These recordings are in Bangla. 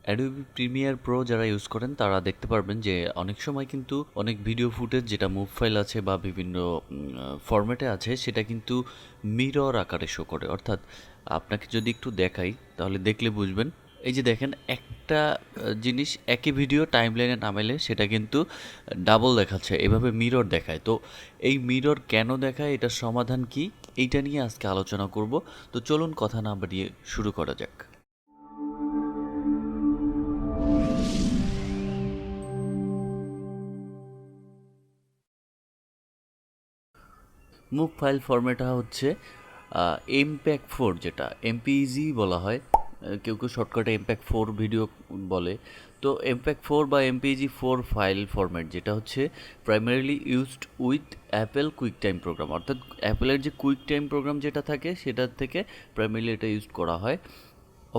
অ্যাডোবি প্রিমিয়ার প্রো যারা ইউজ করেন তারা দেখতে পারবেন যে অনেক সময় কিন্তু অনেক ভিডিও ফুটেজ যেটা মুভ ফাইল আছে বা বিভিন্ন ফরম্যাটে আছে সেটা কিন্তু মিরর আকারে শো করে। অর্থাৎ আপনাকে যদি একটু দেখাই তাহলে দেখলে বুঝবেন। এই যে দেখেন একটা জিনিস একই ভিডিও টাইমলাইনে নামাইলে সেটা কিন্তু ডাবল দেখাচ্ছে, এভাবে মিরর দেখায়। তো এই মিরর কেন দেখায়, এটার সমাধান কি, এইটা নিয়ে আজকে আলোচনা করব। তো চলুন কথা না বাড়িয়ে শুরু করা যাক। মুভ ফাইল ফরম্যাটটা হচ্ছে এমপ্যাক 4, যেটা এমপিইজি বলা হয়, কেউ কেউ শর্টকাটে এমপ্যাক 4 ভিডিও বলে। তো এমপ্যাক 4 বা এমপিইজি 4 ফাইল ফরম্যাট যেটা হচ্ছে primarily used with Apple quick time program, অর্থাৎ অ্যাপেলের যে কুইক টাইম প্রোগ্রাম যেটা থাকে সেটার থেকে প্রাইমারিলি এটা ইউজ করা হয়।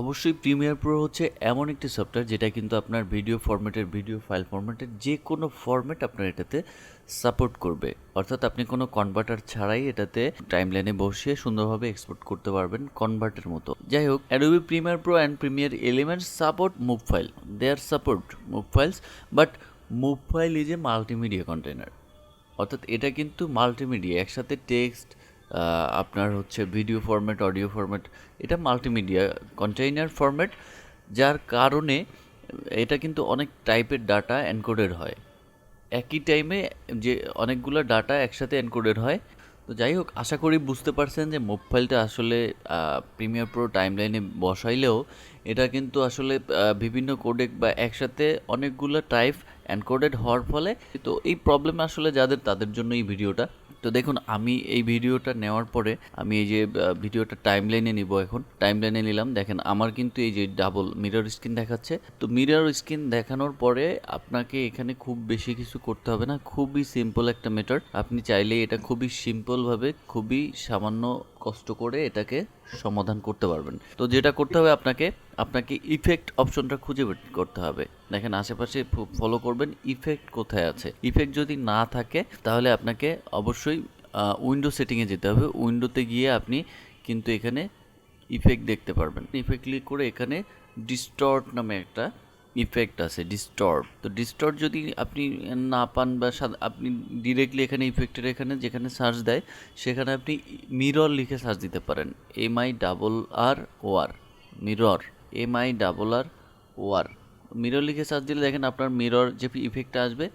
অবশ্যই প্রিমিয়ার প্রো হচ্ছে এমন একটি সফটওয়্যার যেটা কিন্তু আপনার ভিডিও ফাইল ফরম্যাটের যে কোনো ফরম্যাট আপনার এটাতে সাপোর্ট করবে। অর্থাৎ আপনি কোনো কনভার্টার ছাড়াই এটাতে টাইমলাইনে বসিয়ে সুন্দরভাবে এক্সপোর্ট করতে পারবেন কনভার্টের মতো। যাই হোক, Adobe Premiere Pro and Premiere Elements support MOV file, they are support MOV files, but MOV file is a multimedia container. অর্থাৎ এটা কিন্তু মাল্টিমিডিয়া, একসাথে টেক্সট, আপনার হচ্ছে ভিডিও ফরম্যাট, অডিও ফরম্যাট, এটা মাল্টিমিডিয়া কন্টেইনার ফরম্যাট, যার কারণে এটা কিন্তু অনেক টাইপের ডাটা এনকোডেড হয় একই টাইমে, যে অনেকগুলো ডাটা একসাথে এনকোডেড হয়। তো যাই হোক, আশা করি বুঝতে পারছেন যে মুভ ফাইলটা আসলে প্রিমিয়ার প্রো টাইমলাইনে বসাইলেও এটা কিন্তু আসলে বিভিন্ন কোডেক বা একসাথে অনেকগুলো টাইপ এনকোডেড হওয়ার ফলে, তো এই প্রবলেম আসলে যাদের, তাদের জন্য এই ভিডিওটা। তো দেখুন, আমি এই ভিডিওটা নেওয়ার পরে আমি এই যে ভিডিওটা টাইমলাইনে নিব, এখন টাইমলাইনে নিলাম। দেখেন আমার কিন্তু এই যে ডাবল মিরর স্ক্রিন দেখাচ্ছে। তো মিরর স্ক্রিন দেখানোর পরে আপনাকে এখানে খুব বেশি কিছু করতে হবে না, খুবই সিম্পল একটা মেথড। আপনি চাইলে এটা খুবই সিম্পলভাবে, খুবই সামান্য কষ্ট করে এটাকে সমাধান করতে পারবেন। তো যেটা করতে হবে, আপনাকে ইফেক্ট অপশনটা খুঁজে বের করতে হবে। দেখেন আশেপাশে ফলো করবেন ইফেক্ট কোথায় আছে। ইফেক্ট যদি না থাকে তাহলে আপনাকে অবশ্যই উইন্ডো সেটিংয়ে যেতে হবে। উইন্ডোতে গিয়ে আপনি কিন্তু এখানে ইফেক্ট দেখতে পারবেন। ইফেক্ট ক্লিক করে এখানে ডিস্টর্ট নামে একটা ইফেক্ট আছে, ডিস্টর্ট। তো ডিস্টর্ট যদি আপনি না পান বা আপনি ডিরেক্টলি এখানে ইফেক্টের এখানে যেখানে সার্চ দেয় সেখানে আপনি মিরর লিখে সার্চ দিতে পারেন। MIRR mirror, MIRR। মিরর লিখে সার্চ দিলে দেখেন আপনার মিরর যে ইফেক্টটা আসবে,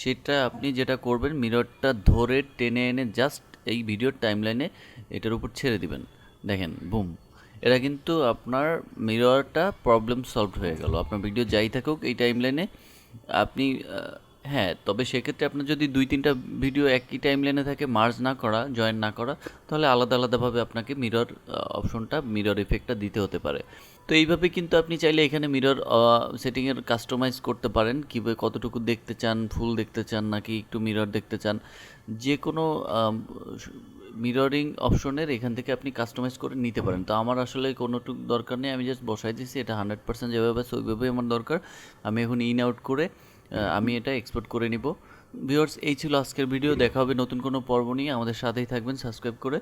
সেটা আপনি যেটা করবেন, মিররটা ধরে টেনে এনে জাস্ট এই ভিডিওর টাইমলাইনে এটার উপর ছেড়ে দিবেন। দেখেন বুম, এটা কিন্তু আপনার মিররটা প্রবলেম সলভ হয়ে গেল। আপনার ভিডিও যাই থাকুক এই টাইমলাইনে আপনি হ্যাঁ, তবে সেক্ষেত্রে আপনার যদি 2-3টা ভিডিও একই টাইমলাইনে থাকে, মার্জ না করা, জয়েন না করা, তাহলে আলাদা আলাদাভাবে আপনাকে মিরর অপশনটা, মিরর ইফেক্টটা দিতে হতে পারে। তো এইভাবে কিন্তু আপনি চাইলে এখানে মিরর সেটিংয়ের কাস্টমাইজ করতে পারেন, কীভাবে কতটুকু দেখতে চান, ফুল দেখতে চান নাকি একটু মিরর দেখতে চান, যে কোনো মিররিং অপশনের এখান থেকে আপনি কাস্টমাইজ করে নিতে পারেন। তো আমার আসলে কোনোটুকু দরকার নেই, আমি জাস্ট বসাই দিয়েছি, এটা 100% যেভাবে আছে ওইভাবেই আমার দরকার। আমি এখন ইন আউট করে আমি এটা এক্সপোর্ট করে নিব। ভিউয়ার্স, এই ছিল আজকের ভিডিও। দেখা হবে নতুন কোনো পর্ব নিয়ে, আমাদের সাথেই থাকবেন সাবস্ক্রাইব করে।